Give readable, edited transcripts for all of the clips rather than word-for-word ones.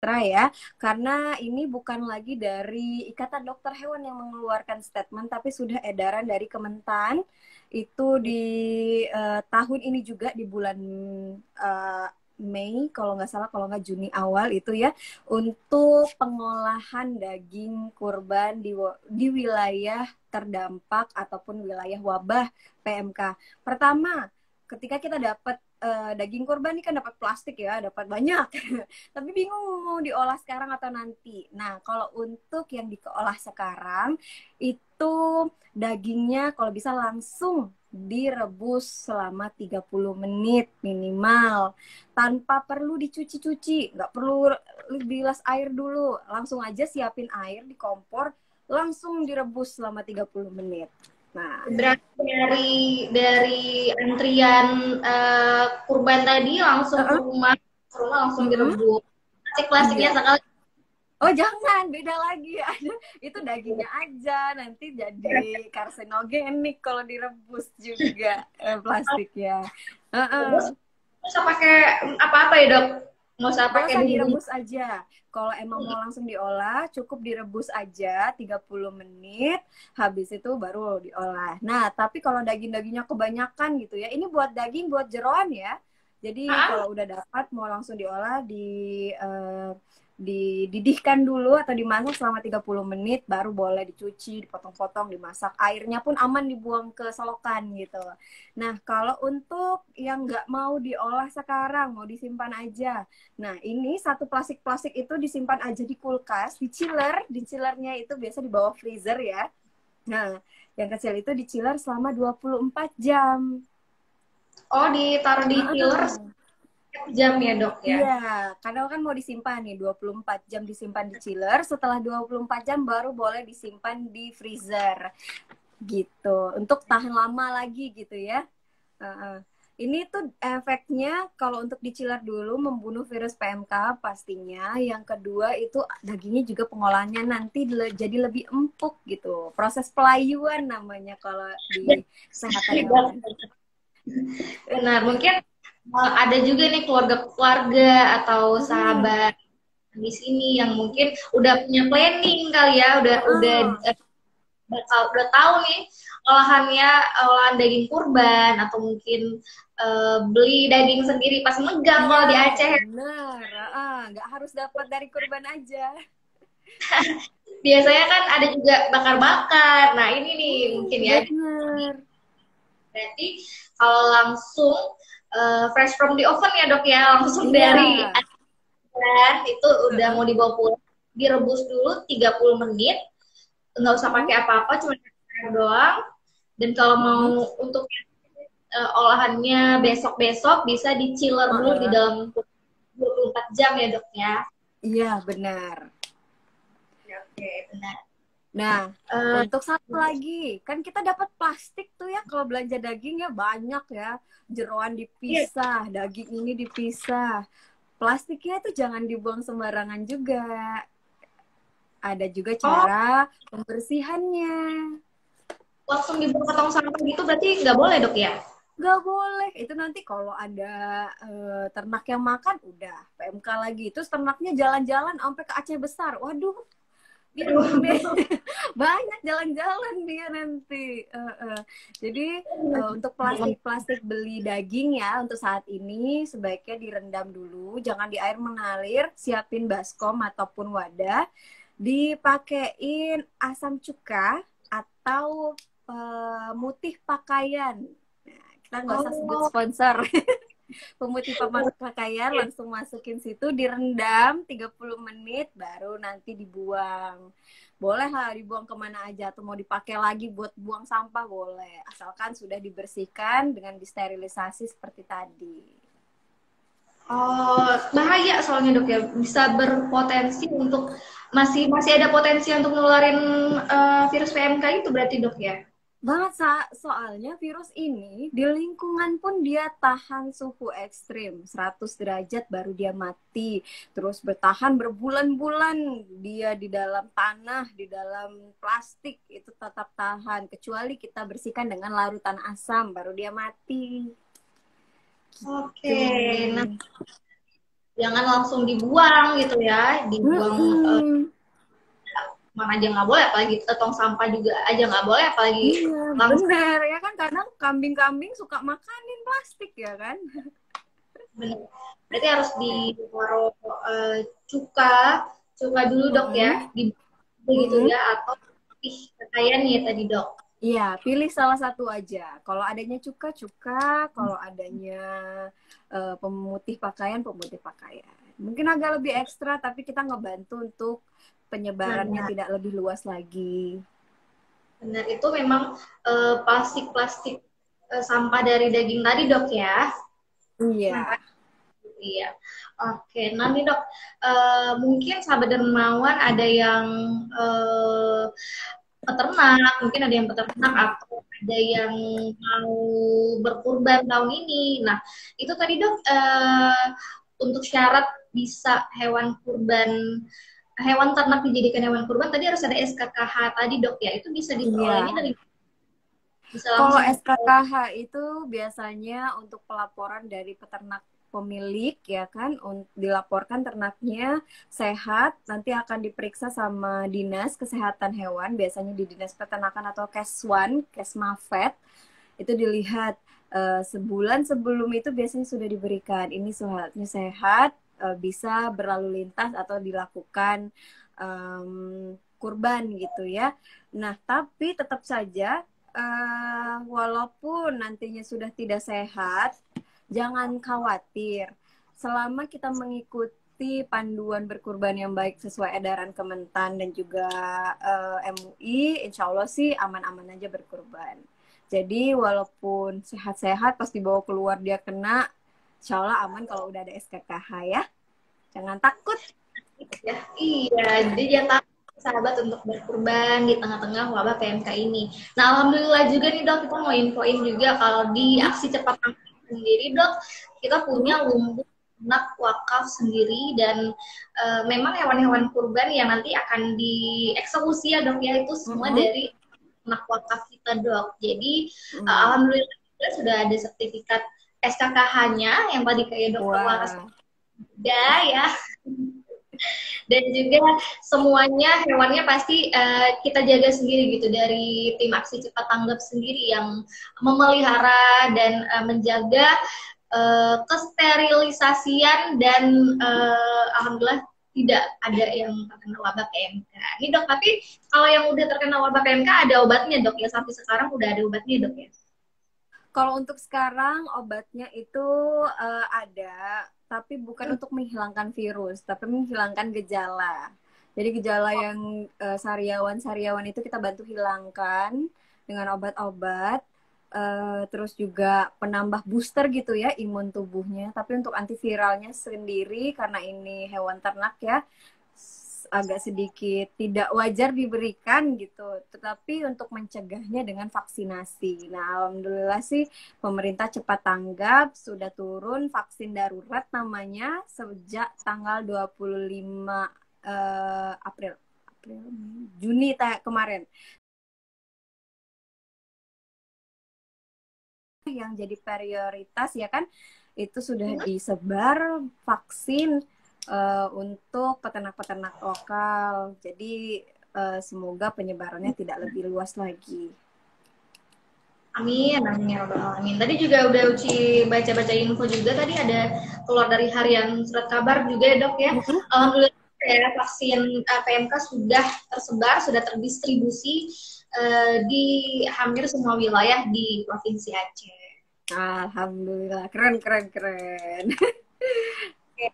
ekstra ya, karena ini bukan lagi dari Ikatan Dokter Hewan yang mengeluarkan statement, tapi sudah edaran dari Kementan itu di tahun ini juga di bulan eh, Mei kalau nggak salah, kalau nggak Juni awal itu ya, untuk pengolahan daging kurban di wilayah terdampak ataupun wilayah wabah PMK. Pertama, ketika kita dapat daging kurban ini kan dapat plastik ya, dapat banyak. Tapi bingung mau diolah sekarang atau nanti. Nah, kalau untuk yang diolah sekarang itu dagingnya kalau bisa langsung direbus selama 30 menit minimal tanpa perlu dicuci-cuci, nggak perlu bilas air dulu, langsung aja siapin air di kompor, langsung direbus selama 30 menit. Nah, Berarti dari antrian kurban tadi langsung ke rumah langsung direbus. Plastik-plastiknya iya. sekali. Oh jangan, beda lagi. Itu dagingnya aja, nanti jadi karsinogenik kalau direbus juga plastiknya. Rebus, Heeh. nggak usah pakai apa-apa ya dok? Nggak usah Gak pakai usah bumbu-bumbu. direbus aja. Kalau emang mau langsung diolah, cukup direbus aja 30 menit, habis itu baru diolah. Nah, tapi kalau daging-dagingnya kebanyakan gitu ya, ini buat daging, buat jeroan ya. Jadi Ah, kalau udah dapat, mau langsung diolah, dididihkan dulu atau dimasak selama 30 menit, baru boleh dicuci, dipotong-potong, dimasak. Airnya pun aman dibuang ke selokan gitu. Nah, kalau untuk yang nggak mau diolah sekarang, mau disimpan aja. Nah, ini satu plastik-plastik itu disimpan aja di kulkas, di chiller. Di chillernya itu biasa di bawah freezer ya. Nah, yang kecil itu di chiller selama 24 jam. oh, ditaruh di chiller Heeh. 1 jam ya dok ya? Iya, karena kan mau disimpan nih 24 jam disimpan di chiller, setelah 24 jam baru boleh disimpan di freezer. Gitu. Untuk tahan lama lagi gitu ya. Heeh. Ini tuh efeknya kalau untuk dicilar dulu membunuh virus PMK pastinya. Yang kedua itu dagingnya juga pengolahannya nanti jadi lebih empuk gitu. Proses pelayuan namanya kalau di kesehatan hewan. Benar, mungkin ada juga nih keluarga-keluarga atau Mm-mm. sahabat di sini yang mungkin udah punya planning kali ya, udah Heeh. udah tahu nih olahannya, olahan daging kurban atau mungkin beli daging sendiri pas megang Iya, kalau di Aceh. bener. Heeh. Nggak harus dapat dari kurban aja. Biasanya kan ada juga bakar-bakar. Nah ini nih mungkin ya. Bener. Berarti kalau langsung fresh from the oven ya dok ya, langsung Iya. dari adonan itu udah Heeh. mau dibawa pulang, direbus dulu 30 menit, nggak usah pakai Mm-mm. apa-apa, cuma air doang. Dan kalau mau Mm-mm. untuk olahannya besok-besok bisa di chiller dulu di Heeh. dalam 24 jam ya dok ya. Iya, benar. Oke, benar. Nah, Eh, untuk satu lagi, kan kita dapat plastik tuh ya kalau belanja daging ya banyak ya. Jeroan iya. dipisah, daging ini dipisah. Plastiknya itu jangan dibuang sembarangan juga. Ada juga Oh, cara pembersihannya. langsung dibuang ke tong sampah gitu berarti nggak boleh dok ya? Gak boleh. Itu nanti kalau ada ternak yang makan, udah PMK lagi. Terus ternaknya jalan-jalan sampai ke Aceh besar. Waduh, bingung deh. Aduh. Banyak jalan-jalan dia nanti. Jadi untuk plastik-plastik beli daging ya untuk saat ini sebaiknya direndam dulu, jangan di air mengalir, siapin baskom ataupun wadah, dipakein asam cuka atau pemutih pakaian. Nah, kita nggak usah sebut Oh, sponsor. Pemutih pakaian langsung masukin situ, direndam 30 menit baru nanti dibuang. Boleh lah dibuang kemana aja, atau mau dipakai lagi buat buang sampah boleh, asalkan sudah dibersihkan dengan disterilisasi seperti tadi. oh, bahaya soalnya dok ya, bisa berpotensi untuk masih ada potensi untuk ngeluarin virus PMK itu berarti dok ya. Banget, soalnya virus ini di lingkungan pun dia tahan suhu ekstrim 100 derajat baru dia mati. Terus bertahan berbulan-bulan dia di dalam tanah, di dalam plastik itu tetap tahan. Kecuali kita bersihkan dengan larutan asam baru dia mati. Oke, Gitu. nah jangan langsung dibuang gitu ya, dibuang Mm-mm. mana aja nggak boleh, apalagi tong sampah juga aja nggak boleh, apalagi Iya, langsung. bener ya kan kadang kambing-kambing suka makanin plastik ya kan. Bener. Berarti harus ditaruh cuka, cuka dulu dok ya, Mm-mm. di gitu Mm-mm. ya, atau ih kekayaan tadi dok. Iya, pilih salah satu aja. Kalau adanya cuka, cuka. Kalau adanya pemutih pakaian, pemutih pakaian. Mungkin agak lebih ekstra, tapi kita ngebantu untuk penyebarannya Benar, tidak lebih luas lagi. benar itu memang plastik-plastik sampah dari daging tadi dok ya. Nah, Iya. iya. Oke, nah nih dok, mungkin sahabat dermawan ada yang eh, peternak, mungkin ada yang peternak atau ada yang mau berkurban tahun ini. Nah, itu tadi dok, untuk syarat bisa hewan ternak dijadikan hewan kurban tadi harus ada SKKH tadi dok ya. Itu bisa diperolehnya Iya. dari bisa Kalau langsung. SKKH itu biasanya untuk pelaporan dari peternak pemilik ya kan, dilaporkan ternaknya sehat, nanti akan diperiksa sama Dinas Kesehatan Hewan, biasanya di Dinas Peternakan atau Keswan, Kesmafet, itu dilihat sebulan sebelum itu biasanya sudah diberikan ini suratnya sehat, bisa berlalu lintas atau dilakukan kurban gitu ya. Nah, tapi tetap saja walaupun nantinya sudah tidak sehat, jangan khawatir. Selama kita mengikuti panduan berkurban yang baik sesuai edaran Kementan dan juga MUI, insya Allah sih aman-aman aja berkurban. Jadi walaupun sehat-sehat pas dibawa keluar dia kena, insya Allah aman kalau udah ada SKKH ya. Jangan takut. Ya, iya, jadi jangan takut sahabat untuk berkurban di tengah-tengah wabah PMK ini. Nah, alhamdulillah juga nih dok, kita mau infoin juga kalau di Hmm? aksi cepat tangkap sendiri dok, kita punya Hmm? lumbung ternak wakaf sendiri dan memang hewan-hewan kurban yang nanti akan dieksekusi ya dok ya itu semua Hmm? dari ternak wakaf kita dok. Jadi Hmm. alhamdulillah juga sudah ada sertifikat SKKH-nya yang tadi kayak dokter Laras Wah. udah ya, dan juga semuanya hewannya pasti kita jaga sendiri gitu dari tim aksi cepat tanggap sendiri yang memelihara dan menjaga kesterilisasian dan alhamdulillah tidak ada yang terkena wabah PMK. Ini dok, tapi kalau yang udah terkena wabah PMK ada obatnya dok ya, sampai sekarang udah ada obatnya dok ya. Kalau untuk sekarang obatnya itu ada, tapi bukan untuk menghilangkan virus, tapi menghilangkan gejala. Jadi gejala yang sariawan-sariawan itu kita bantu hilangkan dengan obat-obat. Terus juga penambah booster gitu ya imun tubuhnya. Tapi untuk antiviralnya sendiri karena ini hewan ternak ya agak sedikit tidak wajar diberikan gitu. Tetapi untuk mencegahnya dengan vaksinasi. Nah, alhamdulillah sih pemerintah cepat tanggap, sudah turun vaksin darurat namanya sejak tanggal 25 April. April, Juni kemarin. Yang jadi prioritas ya kan itu sudah disebar vaksin untuk peternak-peternak lokal. Jadi semoga penyebarannya tidak lebih luas lagi. Amin, amin ya rabbal alamin. Tadi juga udah Uci baca-baca info juga, tadi ada keluar dari harian surat kabar juga ya dok ya. Mm-hmm. Alhamdulillah ya vaksin PMK sudah tersebar, sudah terdistribusi di hampir semua wilayah di Provinsi Aceh. Alhamdulillah, keren keren keren. Oke.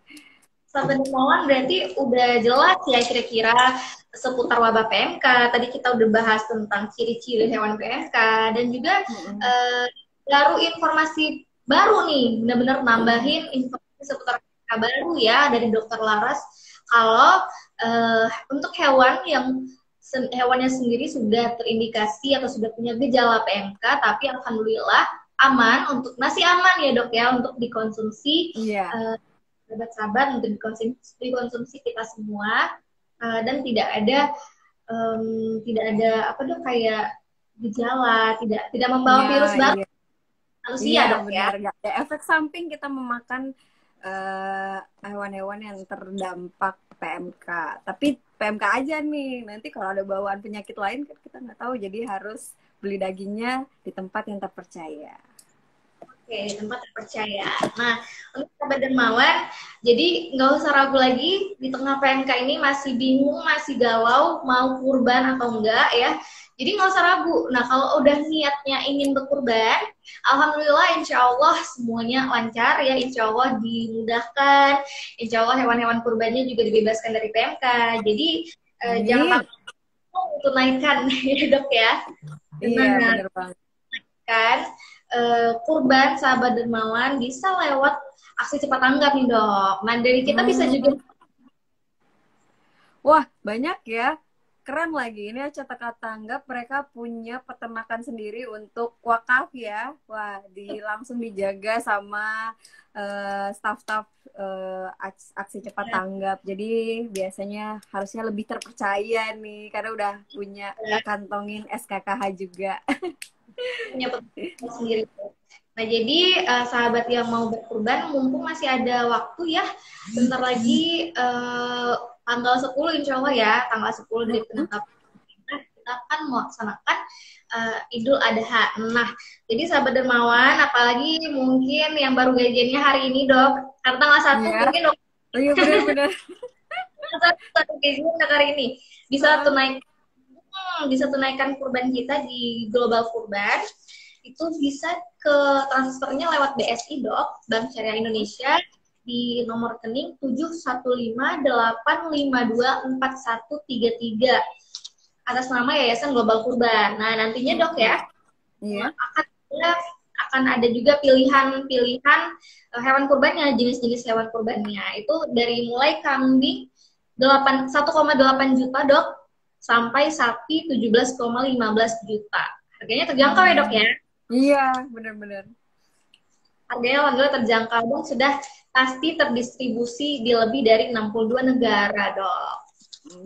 Sahabat Dermawan berarti udah jelas ya kira-kira seputar wabah PMK. Tadi kita udah bahas tentang ciri-ciri hewan PMK dan juga baru informasi baru nih, benar-benar nambahin informasi seputar PMK baru ya dari Dokter Laras. Kalau untuk hewan yang hewannya sendiri sudah terindikasi atau sudah punya gejala PMK, tapi alhamdulillah aman untuk masih aman ya dok ya untuk dikonsumsi. Iya. Sahabat-sahabat untuk dikonsumsi kita semua dan tidak ada apa dok kayak gejala, tidak membawa Iya, virus baru iya. manusia Iya, dok ya. benar. Nggak ada efek samping kita memakan hewan-hewan yang terdampak PMK. Tapi PMK aja nih. Nanti kalau ada bawaan penyakit lain kan kita nggak tahu. Jadi harus beli dagingnya di tempat yang terpercaya. Oke, di tempat terpercaya. Nah, untuk sahabat dermawan, jadi nggak usah ragu lagi di tengah PMK ini masih bingung, masih galau, mau kurban atau enggak ya. Jadi nggak usah ragu. Nah, kalau udah niatnya ingin berkurban, alhamdulillah insya Allah semuanya lancar ya, insya Allah dimudahkan, insya Allah hewan-hewan kurbannya juga dibebaskan dari PMK. Jadi jangan takut untuk naikkan ya dok ya. Iya, Dengan bener banget. kan kurban sahabat dermawan bisa lewat aksi cepat tanggap nih dok. Nah dari kita bisa juga. Wah, banyak ya. Keren lagi. Ini cetak tanggap mereka punya peternakan sendiri untuk wakaf ya. Wah, langsung dijaga sama staff-staff aksi cepat tanggap. Jadi biasanya harusnya lebih terpercaya nih karena udah punya kantongin SKKH juga. Punya peternakan sendiri. Nah jadi sahabat yang mau berkurban mumpung masih ada waktu ya. Bentar lagi tanggal 10 insya Allah ya, tanggal 10 dari penetapan kita akan melaksanakan Idul Adha. Nah, jadi sahabat dermawan, apalagi mungkin yang baru gajiannya hari ini dok, karena tanggal 1 ya. mungkin dok. Oh iya benar-benar. Satu gajian hari ini bisa tunaikan kurban kita di Global Kurban. Itu bisa ke transfernya lewat BSI dok, Bank Syariah Indonesia, di nomor rekening 71585241133 atas nama Yayasan Global Kurban. Nah nantinya dok ya, akan ada juga pilihan-pilihan hewan kurbannya, jenis-jenis hewan kurbannya. Itu dari mulai kambing 1,8 juta dok, sampai sapi 17,15 juta. Harganya terjangkau ya dok ya? Iya, benar-benar. Harganya alhamdulillah terjangkau dan sudah pasti terdistribusi di lebih dari 62 negara, dok.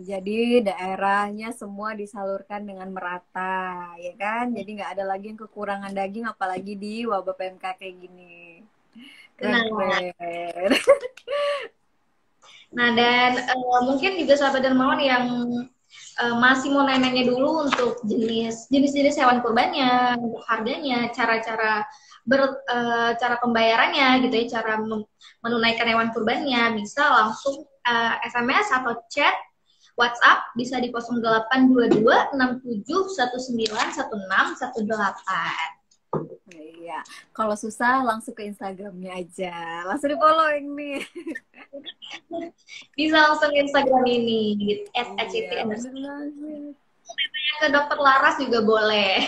Jadi daerahnya semua disalurkan dengan merata, ya kan? Jadi nggak ada lagi yang kekurangan daging, apalagi di wabah PMK kayak gini. Keren. Nah, dan mungkin juga sahabat dermawan yang masih mau nanya dulu untuk jenis-jenis hewan kurbannya, untuk harganya, cara-cara cara pembayarannya gitu ya, cara menunaikan hewan kurbannya, bisa langsung SMS atau chat WhatsApp bisa di 082267191618. Iya, kalau susah langsung ke Instagramnya aja, langsung di follow ini. Bisa langsung Instagram ini, @act_. Ke dokter Laras juga boleh.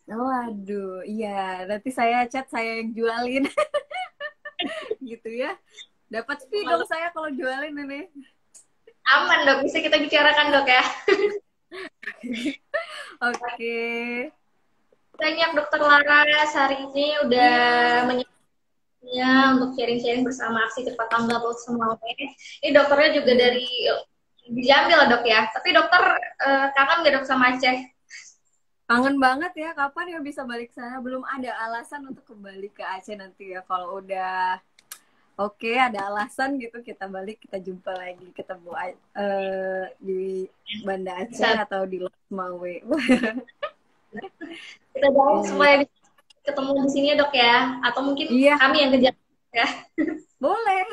Waduh, iya. Nanti saya chat, saya yang jualin. Gitu ya. Dapat fee dong saya kalau jualin ini. Aman dok, bisa kita bicarakan dok ya. Oke. Banyak dokter Laras hari ini udah menyempatnya untuk sharing-sharing bersama aksi cepat tanggap semua. Ini dokternya juga dari Jambi lah dok ya. Tapi dokter kangen gak dok sama Aceh? Kangen banget ya. Kapan ya bisa balik sana? Belum ada alasan untuk kembali ke Aceh nanti ya. Kalau udah oke, ada alasan gitu kita balik, kita jumpa lagi, ketemu di Banda Aceh atau di Losmawe. Kita doain supaya bisa ketemu di sini ya dok ya. Atau mungkin kami yang kejar ya. Boleh.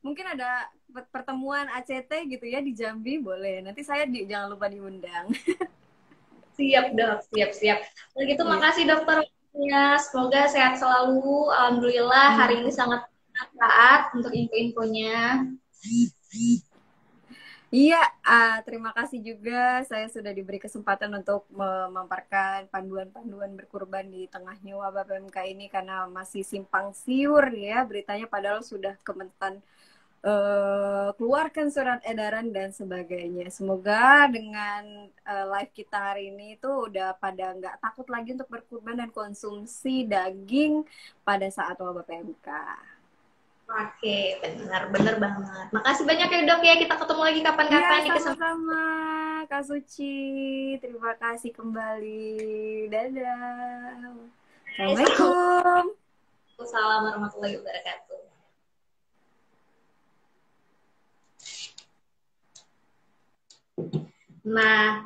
Mungkin ada pertemuan ACT gitu ya di Jambi, boleh. Nanti saya jangan lupa diundang. Siap dok, siap. Begitu makasih dokter. Ya, semoga sehat selalu. Alhamdulillah hari ini sangat bermanfaat untuk info-infonya. Iya, terima kasih juga saya sudah diberi kesempatan untuk memaparkan panduan-panduan berkurban di tengahnya wabah PMK ini karena masih simpang siur ya beritanya, padahal sudah Kementan keluarkan surat edaran dan sebagainya. Semoga dengan live kita hari ini itu udah pada nggak takut lagi untuk berkurban dan konsumsi daging pada saat wabah PMK. Oke, benar banget. Makasih banyak ya dok ya, kita ketemu lagi kapan-kapan. Ya, sama-sama Kak Suci, terima kasih kembali. Dadah. Assalamualaikum. Assalamualaikum warahmatullahi wabarakatuh. Nah,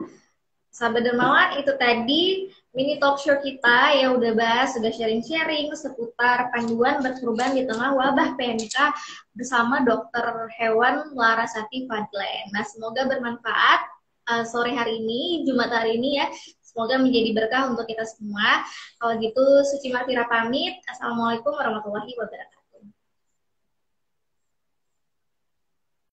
sahabat dermawan, itu tadi mini talk show kita yang udah bahas, sudah sharing-sharing seputar panduan berkurban di tengah wabah PMK bersama Dokter Hewan Larasati Fadlen. Nah, semoga bermanfaat sore hari ini, Jumat hari ini ya. Semoga menjadi berkah untuk kita semua. Kalau gitu, Suci Martira pamit. Assalamualaikum warahmatullahi wabarakatuh.